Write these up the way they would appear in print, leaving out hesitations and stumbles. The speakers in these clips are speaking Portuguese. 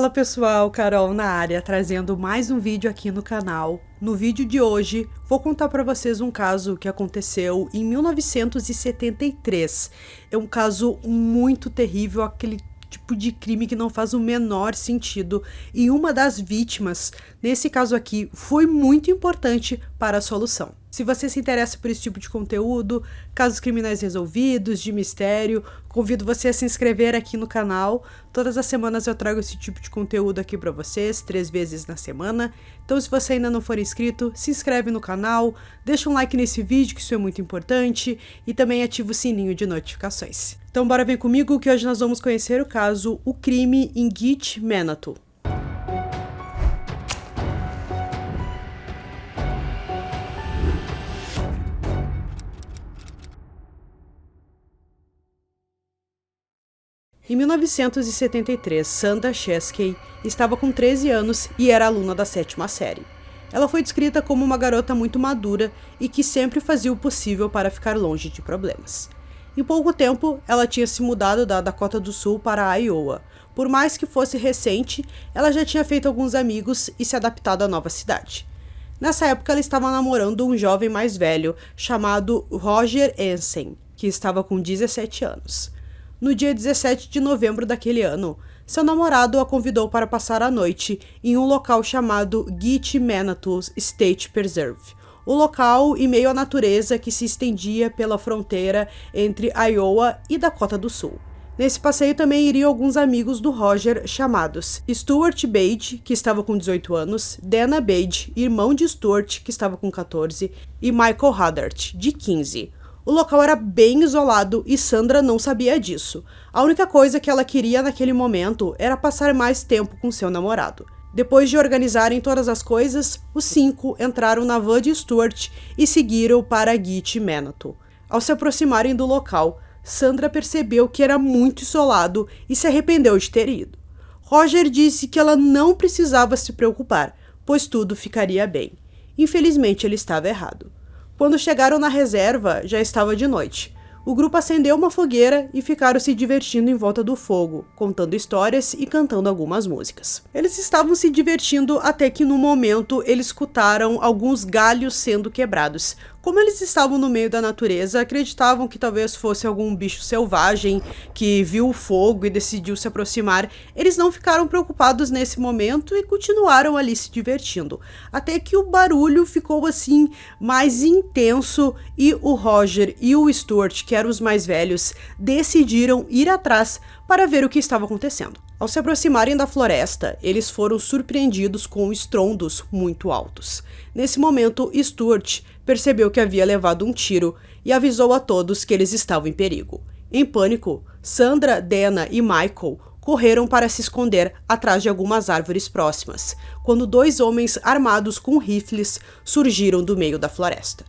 Fala pessoal, Carol na área, trazendo mais um vídeo aqui no canal. No vídeo de hoje, vou contar para vocês um caso que aconteceu em 1973. É um caso muito terrível, aquele tipo de crime que não faz o menor sentido. E uma das vítimas, nesse caso aqui, foi muito importante para a solução. Se você se interessa por esse tipo de conteúdo, casos criminais resolvidos, de mistério, convido você a se inscrever aqui no canal. Todas as semanas eu trago esse tipo de conteúdo aqui para vocês, 3 vezes na semana. Então se você ainda não for inscrito, se inscreve no canal, deixa um like nesse vídeo, que isso é muito importante, e também ativa o sininho de notificações. Então bora vir comigo que hoje nós vamos conhecer o caso O Crime em Gitche Manitou. Em 1973, Sandra Cheskey estava com 13 anos e era aluna da 7ª série. Ela foi descrita como uma garota muito madura e que sempre fazia o possível para ficar longe de problemas. Em pouco tempo, ela tinha se mudado da Dakota do Sul para a Iowa. Por mais que fosse recente, ela já tinha feito alguns amigos e se adaptado à nova cidade. Nessa época, ela estava namorando um jovem mais velho chamado Roger Ensign, que estava com 17 anos. No dia 17 de novembro daquele ano, seu namorado a convidou para passar a noite em um local chamado Gitche Manitou State Preserve, o local em meio à natureza que se estendia pela fronteira entre Iowa e Dakota do Sul. Nesse passeio também iriam alguns amigos do Roger chamados Stuart Bade, que estava com 18 anos, Dana Bade, irmão de Stuart, que estava com 14, e Michael Haddart, de 15. O local era bem isolado e Sandra não sabia disso. A única coisa que ela queria naquele momento era passar mais tempo com seu namorado. Depois de organizarem todas as coisas, os 5 entraram na van de Stuart e seguiram para Gitche Manitou. Ao se aproximarem do local, Sandra percebeu que era muito isolado e se arrependeu de ter ido. Roger disse que ela não precisava se preocupar, pois tudo ficaria bem. Infelizmente, ele estava errado. Quando chegaram na reserva, já estava de noite. O grupo acendeu uma fogueira e ficaram se divertindo em volta do fogo, contando histórias e cantando algumas músicas. Eles estavam se divertindo até que no momento eles escutaram alguns galhos sendo quebrados. Como eles estavam no meio da natureza, acreditavam que talvez fosse algum bicho selvagem que viu o fogo e decidiu se aproximar. Eles não ficaram preocupados nesse momento e continuaram ali se divertindo. Até que o barulho ficou assim mais intenso e o Roger e o Stuart, que eram os mais velhos, decidiram ir atrás para ver o que estava acontecendo. Ao se aproximarem da floresta, eles foram surpreendidos com estrondos muito altos. Nesse momento, Stuart percebeu que havia levado um tiro e avisou a todos que eles estavam em perigo. Em pânico, Sandra, Dana e Michael correram para se esconder atrás de algumas árvores próximas, quando 2 homens armados com rifles surgiram do meio da floresta.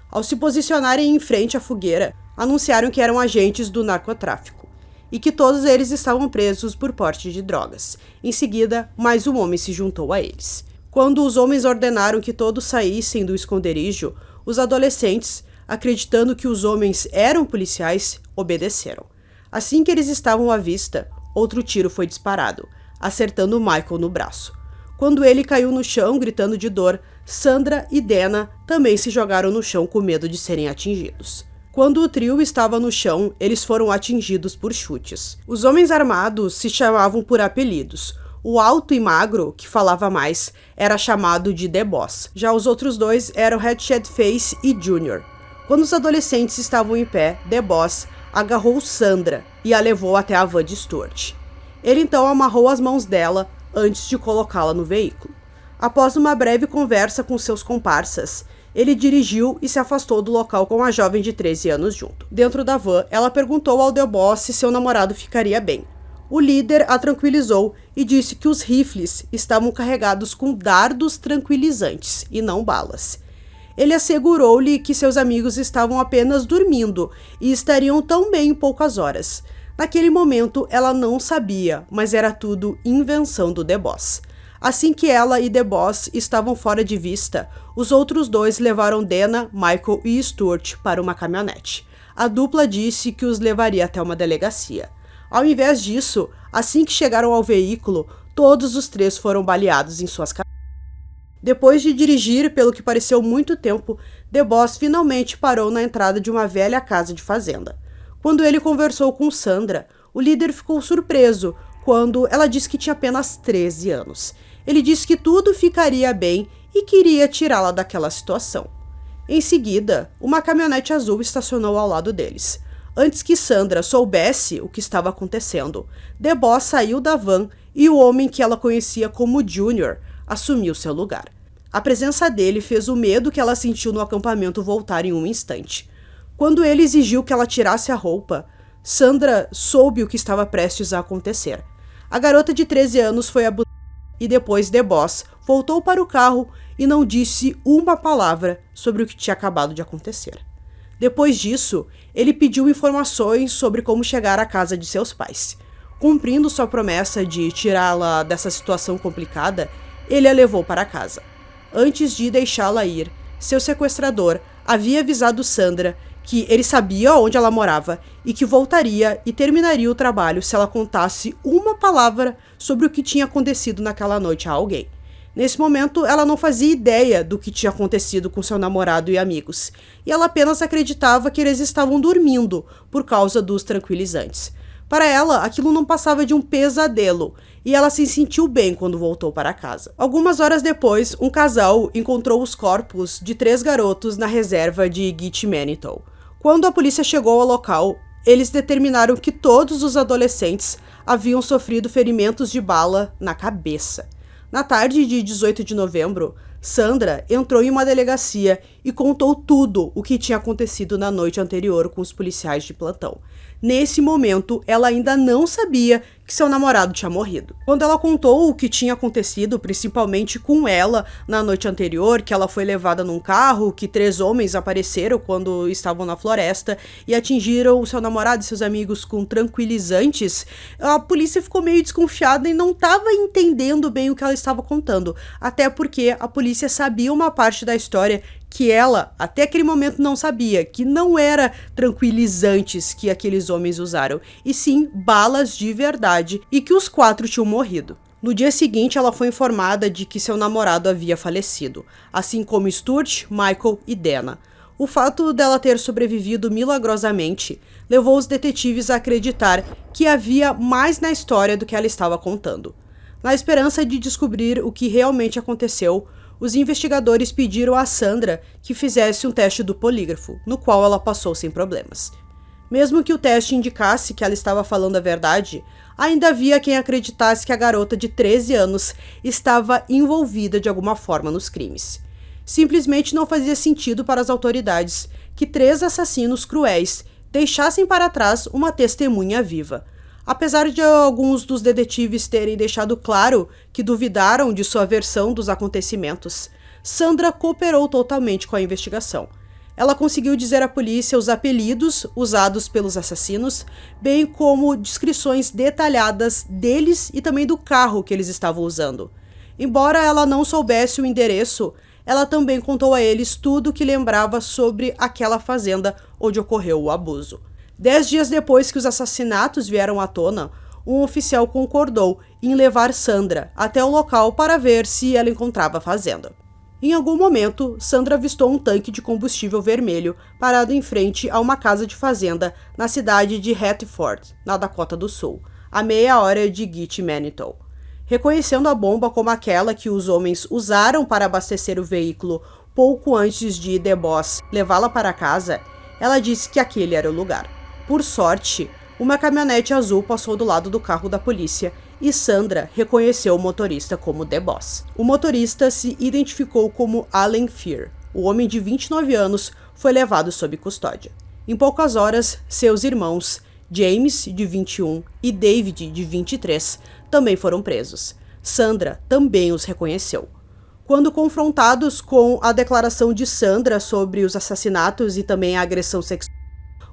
Ao se posicionarem em frente à fogueira, anunciaram que eram agentes do narcotráfico e que todos eles estavam presos por porte de drogas. Em seguida, mais um homem se juntou a eles. Quando os homens ordenaram que todos saíssem do esconderijo, os adolescentes, acreditando que os homens eram policiais, obedeceram. Assim que eles estavam à vista, outro tiro foi disparado, acertando Michael no braço. Quando ele caiu no chão, gritando de dor, Sandra e Dana também se jogaram no chão com medo de serem atingidos. Quando o trio estava no chão, eles foram atingidos por chutes. Os homens armados se chamavam por apelidos. O alto e magro, que falava mais, era chamado de The Boss. Já os outros 2 eram Headshot Face e Junior. Quando os adolescentes estavam em pé, The Boss agarrou Sandra e a levou até a van de Stuart. Ele então amarrou as mãos dela antes de colocá-la no veículo. Após uma breve conversa com seus comparsas, ele dirigiu e se afastou do local com a jovem de 13 anos junto. Dentro da van, ela perguntou ao The Boss se seu namorado ficaria bem. O líder a tranquilizou e disse que os rifles estavam carregados com dardos tranquilizantes e não balas. Ele assegurou-lhe que seus amigos estavam apenas dormindo e estariam tão bem em poucas horas. Naquele momento, ela não sabia, mas era tudo invenção do The Boss. Assim que ela e The Boss estavam fora de vista, os outros 2 levaram Dana, Michael e Stuart para uma caminhonete. A dupla disse que os levaria até uma delegacia. Ao invés disso, assim que chegaram ao veículo, todos os três foram baleados em suas cabeças. Depois de dirigir pelo que pareceu muito tempo, The Boss finalmente parou na entrada de uma velha casa de fazenda. Quando ele conversou com Sandra, o líder ficou surpreso quando ela disse que tinha apenas 13 anos. Ele disse que tudo ficaria bem e queria tirá-la daquela situação. Em seguida, uma caminhonete azul estacionou ao lado deles. Antes que Sandra soubesse o que estava acontecendo, The Boss saiu da van e o homem que ela conhecia como Junior assumiu seu lugar. A presença dele fez o medo que ela sentiu no acampamento voltar em um instante. Quando ele exigiu que ela tirasse a roupa, Sandra soube o que estava prestes a acontecer. A garota de 13 anos foi abusada e depois The Boss voltou para o carro e não disse uma palavra sobre o que tinha acabado de acontecer. Depois disso, ele pediu informações sobre como chegar à casa de seus pais. Cumprindo sua promessa de tirá-la dessa situação complicada, ele a levou para casa. Antes de deixá-la ir, seu sequestrador havia avisado Sandra que ele sabia onde ela morava e que voltaria e terminaria o trabalho se ela contasse uma palavra sobre o que tinha acontecido naquela noite a alguém. Nesse momento, ela não fazia ideia do que tinha acontecido com seu namorado e amigos, e ela apenas acreditava que eles estavam dormindo por causa dos tranquilizantes. Para ela, aquilo não passava de um pesadelo, e ela se sentiu bem quando voltou para casa. Algumas horas depois, um casal encontrou os corpos de 3 garotos na reserva de Gitche Manitou. Quando a polícia chegou ao local, eles determinaram que todos os adolescentes haviam sofrido ferimentos de bala na cabeça. Na tarde de 18 de novembro, Sandra entrou em uma delegacia e contou tudo o que tinha acontecido na noite anterior com os policiais de plantão. Nesse momento, ela ainda não sabia que seu namorado tinha morrido. Quando ela contou o que tinha acontecido, principalmente com ela na noite anterior, que ela foi levada num carro, que 3 homens apareceram quando estavam na floresta e atingiram o seu namorado e seus amigos com tranquilizantes, a polícia ficou meio desconfiada e não estava entendendo bem o que ela estava contando, até porque a polícia sabia uma parte da história que ela, até aquele momento, não sabia, que não era tranquilizantes que aqueles homens usaram, e sim balas de verdade, e que os 4 tinham morrido. No dia seguinte, ela foi informada de que seu namorado havia falecido, assim como Stuart, Michael e Dana. O fato dela ter sobrevivido milagrosamente levou os detetives a acreditar que havia mais na história do que ela estava contando. Na esperança de descobrir o que realmente aconteceu, os investigadores pediram a Sandra que fizesse um teste do polígrafo, no qual ela passou sem problemas. Mesmo que o teste indicasse que ela estava falando a verdade, ainda havia quem acreditasse que a garota de 13 anos estava envolvida de alguma forma nos crimes. Simplesmente não fazia sentido para as autoridades que 3 assassinos cruéis deixassem para trás uma testemunha viva. Apesar de alguns dos detetives terem deixado claro que duvidaram de sua versão dos acontecimentos, Sandra cooperou totalmente com a investigação. Ela conseguiu dizer à polícia os apelidos usados pelos assassinos, bem como descrições detalhadas deles e também do carro que eles estavam usando. Embora ela não soubesse o endereço, ela também contou a eles tudo o que lembrava sobre aquela fazenda onde ocorreu o abuso. 10 dias depois que os assassinatos vieram à tona, um oficial concordou em levar Sandra até o local para ver se ela encontrava a fazenda. Em algum momento, Sandra avistou um tanque de combustível vermelho parado em frente a uma casa de fazenda na cidade de Hatfield, na Dakota do Sul, a meia hora de Gitche Manitou. Reconhecendo a bomba como aquela que os homens usaram para abastecer o veículo pouco antes de The Boss levá-la para casa, ela disse que aquele era o lugar. Por sorte, uma caminhonete azul passou do lado do carro da polícia e Sandra reconheceu o motorista como The Boss. O motorista se identificou como Alan Fear. O homem de 29 anos foi levado sob custódia. Em poucas horas, seus irmãos, James, de 21, e David, de 23, também foram presos. Sandra também os reconheceu. Quando confrontados com a declaração de Sandra sobre os assassinatos e também a agressão sexual,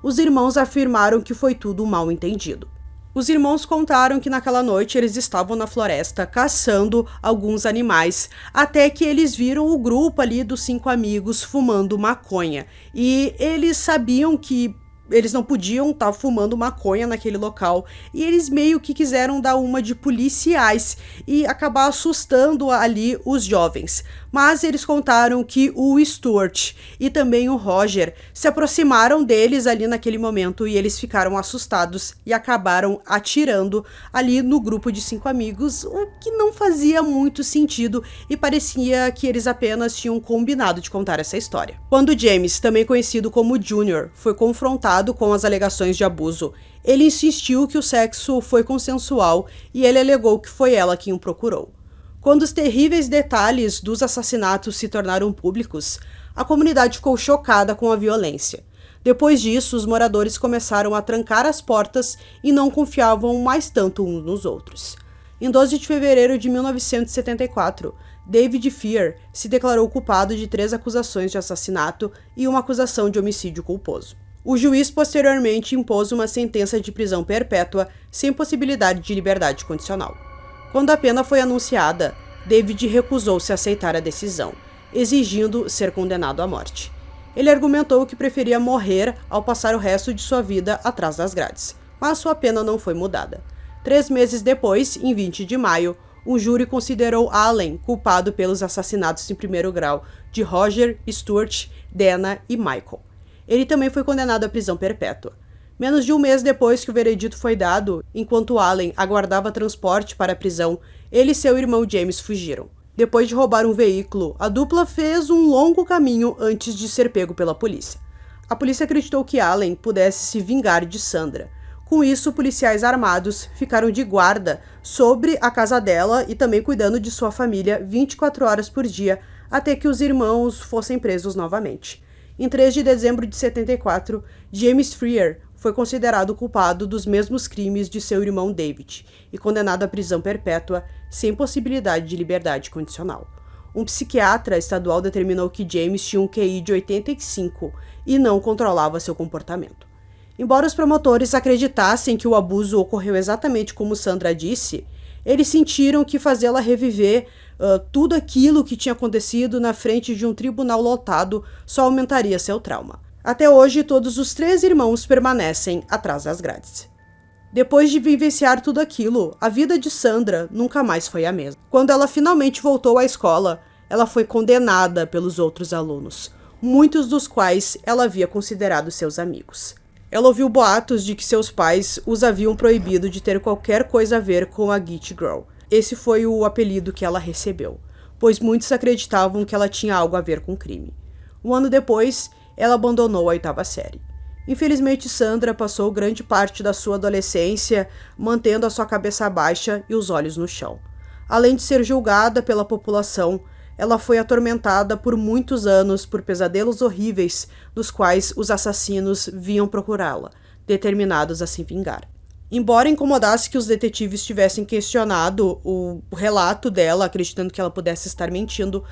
os irmãos afirmaram que foi tudo um mal-entendido. Os irmãos contaram que naquela noite eles estavam na floresta caçando alguns animais, até que eles viram o grupo ali dos 5 amigos fumando maconha. E eles sabiam que eles não podiam estar fumando maconha naquele local, e eles meio que quiseram dar uma de policiais e acabar assustando ali os jovens. Mas eles contaram que o Stuart e também o Roger se aproximaram deles ali naquele momento e eles ficaram assustados e acabaram atirando ali no grupo de 5 amigos, o que não fazia muito sentido e parecia que eles apenas tinham combinado de contar essa história. Quando James, também conhecido como Junior, foi confrontado com as alegações de abuso, ele insistiu que o sexo foi consensual e ele alegou que foi ela quem o procurou. Quando os terríveis detalhes dos assassinatos se tornaram públicos, a comunidade ficou chocada com a violência. Depois disso, os moradores começaram a trancar as portas e não confiavam mais tanto uns nos outros. Em 12 de fevereiro de 1974, David Fear se declarou culpado de 3 acusações de assassinato e uma acusação de homicídio culposo. O juiz posteriormente impôs uma sentença de prisão perpétua sem possibilidade de liberdade condicional. Quando a pena foi anunciada, David recusou-se a aceitar a decisão, exigindo ser condenado à morte. Ele argumentou que preferia morrer ao passar o resto de sua vida atrás das grades, mas sua pena não foi mudada. 3 meses depois, em 20 de maio, um júri considerou Allen culpado pelos assassinatos em primeiro grau de Roger, Stuart, Dana e Michael. Ele também foi condenado à prisão perpétua. Menos de um mês depois que o veredito foi dado, enquanto Allen aguardava transporte para a prisão, ele e seu irmão James fugiram. Depois de roubar um veículo, a dupla fez um longo caminho antes de ser pego pela polícia. A polícia acreditou que Allen pudesse se vingar de Sandra. Com isso, policiais armados ficaram de guarda sobre a casa dela e também cuidando de sua família 24 horas por dia, até que os irmãos fossem presos novamente. Em 3 de dezembro de 74, James Freer foi considerado culpado dos mesmos crimes de seu irmão David e condenado à prisão perpétua sem possibilidade de liberdade condicional. Um psiquiatra estadual determinou que James tinha um QI de 85 e não controlava seu comportamento. Embora os promotores acreditassem que o abuso ocorreu exatamente como Sandra disse, eles sentiram que fazê-la reviver tudo aquilo que tinha acontecido na frente de um tribunal lotado só aumentaria seu trauma. Até hoje, todos os 3 irmãos permanecem atrás das grades. Depois de vivenciar tudo aquilo, a vida de Sandra nunca mais foi a mesma. Quando ela finalmente voltou à escola, ela foi condenada pelos outros alunos, muitos dos quais ela havia considerado seus amigos. Ela ouviu boatos de que seus pais os haviam proibido de ter qualquer coisa a ver com a Git Girl. Esse foi o apelido que ela recebeu, pois muitos acreditavam que ela tinha algo a ver com o crime. Um ano depois, ela abandonou a 8ª série. Infelizmente, Sandra passou grande parte da sua adolescência mantendo a sua cabeça baixa e os olhos no chão. Além de ser julgada pela população, ela foi atormentada por muitos anos por pesadelos horríveis nos quais os assassinos vinham procurá-la, determinados a se vingar. Embora incomodasse que os detetives tivessem questionado o relato dela, acreditando que ela pudesse estar mentindo,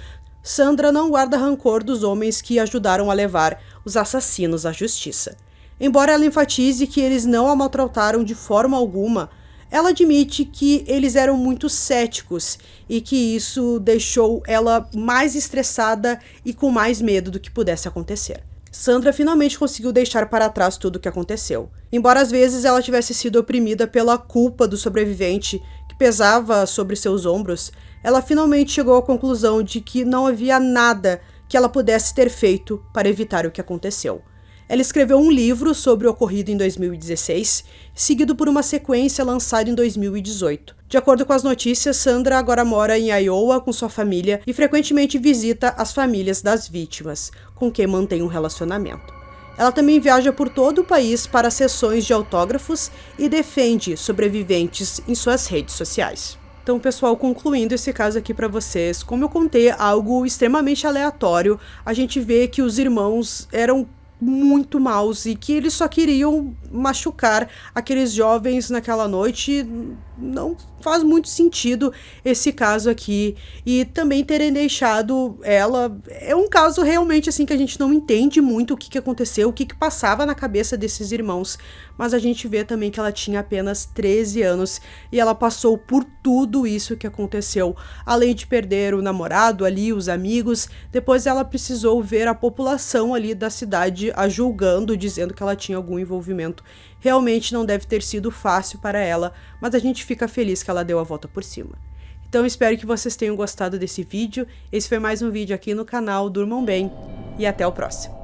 Sandra não guarda rancor dos homens que ajudaram a levar os assassinos à justiça. Embora ela enfatize que eles não a maltrataram de forma alguma, ela admite que eles eram muito céticos e que isso deixou ela mais estressada e com mais medo do que pudesse acontecer. Sandra finalmente conseguiu deixar para trás tudo o que aconteceu. Embora às vezes ela tivesse sido oprimida pela culpa do sobrevivente que pesava sobre seus ombros, ela finalmente chegou à conclusão de que não havia nada que ela pudesse ter feito para evitar o que aconteceu. Ela escreveu um livro sobre o ocorrido em 2016, seguido por uma sequência lançada em 2018. De acordo com as notícias, Sandra agora mora em Iowa com sua família e frequentemente visita as famílias das vítimas, com quem mantém um relacionamento. Ela também viaja por todo o país para sessões de autógrafos e defende sobreviventes em suas redes sociais. Então, pessoal, concluindo esse caso aqui para vocês, como eu contei algo extremamente aleatório, a gente vê que os irmãos eram muito maus e que eles só queriam machucar aqueles jovens naquela noite, não faz muito sentido esse caso aqui, e também terem deixado ela, é um caso realmente assim que a gente não entende muito o que aconteceu, o que passava na cabeça desses irmãos, mas a gente vê também que ela tinha apenas 13 anos e ela passou por tudo isso que aconteceu, além de perder o namorado ali, os amigos. Depois ela precisou ver a população ali da cidade a julgando, dizendo que ela tinha algum envolvimento. Realmente não deve ter sido fácil para ela, mas a gente fica feliz que ela deu a volta por cima. Então espero que vocês tenham gostado desse vídeo. Esse foi mais um vídeo aqui no canal Durmam Bem e até o próximo.